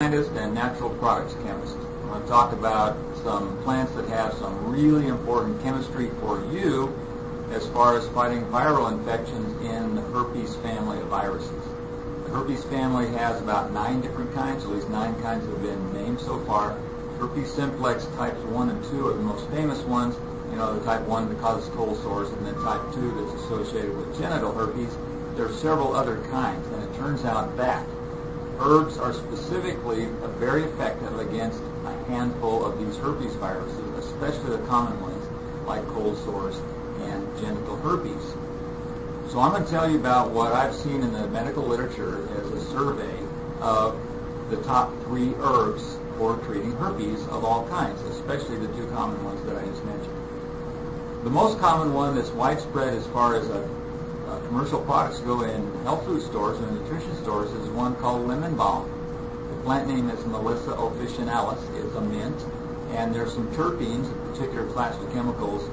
Scientist and natural products chemist. I want to talk about some plants that have some really important chemistry for you as far as fighting viral infections in the herpes family of viruses. The herpes family has about 9 different kinds, at least 9 kinds have been named so far. Herpes simplex types 1 and 2 are the most famous ones. You know, the type 1 that causes cold sores, and then type 2 that's associated with genital herpes. There are several other kinds, and it turns out that herbs are specifically very effective against a handful of these herpes viruses, especially the common ones like cold sores and genital herpes. So I'm going to tell you about what I've seen in the medical literature as a survey of the top 3 herbs for treating herpes of all kinds, especially the 2 common ones that I just mentioned. The most common one that's widespread as far as commercial products go in health food stores and nutrition stores is one called lemon balm. The plant name is Melissa officinalis. It's a mint, and there's some terpenes, particular class of chemicals,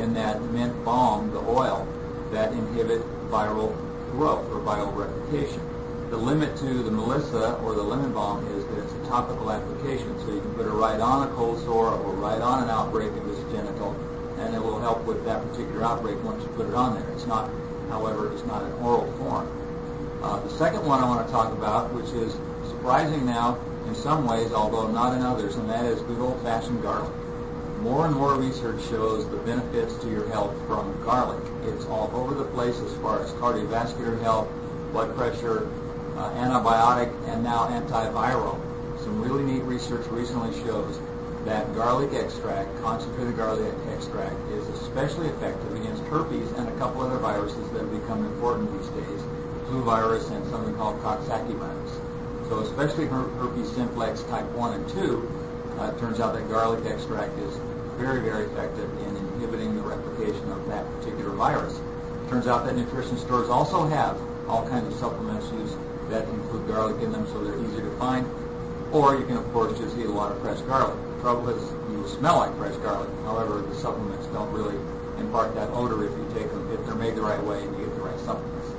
in that mint balm, the oil, that inhibit viral growth or viral replication. The limit to the Melissa or the lemon balm is that it's a topical application, so you can put it right on a cold sore or right on an outbreak of this genital, and it will help with that particular outbreak once you put it on there. It's not, however, it's not an oral form. The second one I want to talk about, which is surprising now in some ways, although not in others, and that is good old-fashioned garlic. More and more research shows the benefits to your health from garlic. It's all over the place as far as cardiovascular health, blood pressure, antibiotic, and now antiviral. Some really neat research recently shows that garlic extract, concentrated garlic extract, is especially effective against herpes and a couple other viruses that have become important these days, flu virus and something called Coxsackie virus. So especially herpes simplex type 1 and 2, it turns out that garlic extract is very, very effective in inhibiting the replication of that particular virus. It turns out that nutrition stores also have all kinds of supplements used that include garlic in them, so they're easy to find. Or you can, of course, just eat a lot of fresh garlic. The trouble is you will smell like fresh garlic. However, the supplements don't really impart that odor if you take them, if they're made the right way and you get the right supplements.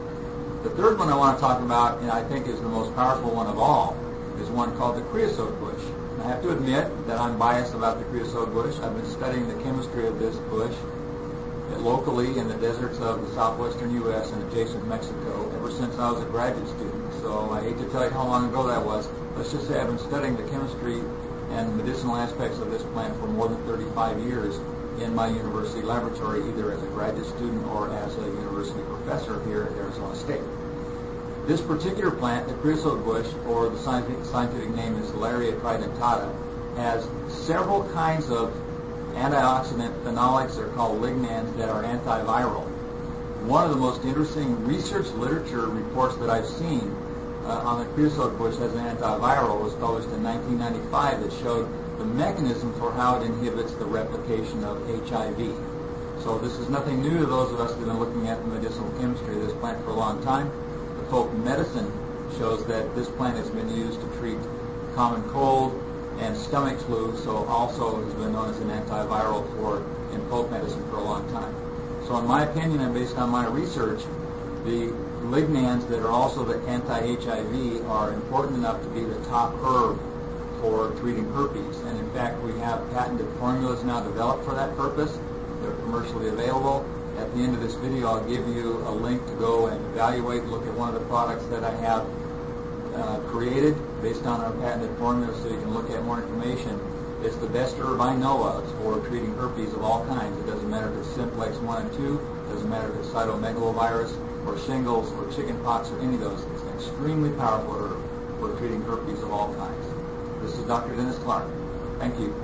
The third one I want to talk about, and I think is the most powerful one of all, is one called the creosote bush. I have to admit that I'm biased about the creosote bush. I've been studying the chemistry of this bush locally in the deserts of the southwestern U.S. and adjacent Mexico ever since I was a graduate student. So I hate to tell you how long ago that was. Let's just say I've been studying the chemistry and medicinal aspects of this plant for more than 35 years in my university laboratory, either as a graduate student or as a university professor here at Arizona State. This particular plant, the creosote bush, or the scientific name is Lariat tridentata, has several kinds of antioxidant phenolics, they're called lignans, that are antiviral. One of the most interesting research literature reports that I've seen on the creosote bush as an antiviral was published in 1995 that showed the mechanism for how it inhibits the replication of HIV. So this is nothing new to those of us that have been looking at the medicinal chemistry of this plant for a long time. The folk medicine shows that this plant has been used to treat common cold and stomach flu, so also has been known as an antiviral in folk medicine for a long time. So in my opinion and based on my research, the lignans that are also the anti-HIV are important enough to be the top herb for treating herpes. And in fact, we have patented formulas now developed for that purpose. They're commercially available. At the end of this video, I'll give you a link to go and evaluate, look at one of the products that I have created based on our patented formula so you can look at more information. It's the best herb I know of for treating herpes of all kinds. It doesn't matter if it's simplex 1 and 2, it doesn't matter if it's cytomegalovirus or shingles or chickenpox or any of those. It's an extremely powerful herb for treating herpes of all kinds. This is Dr. Dennis Clark. Thank you.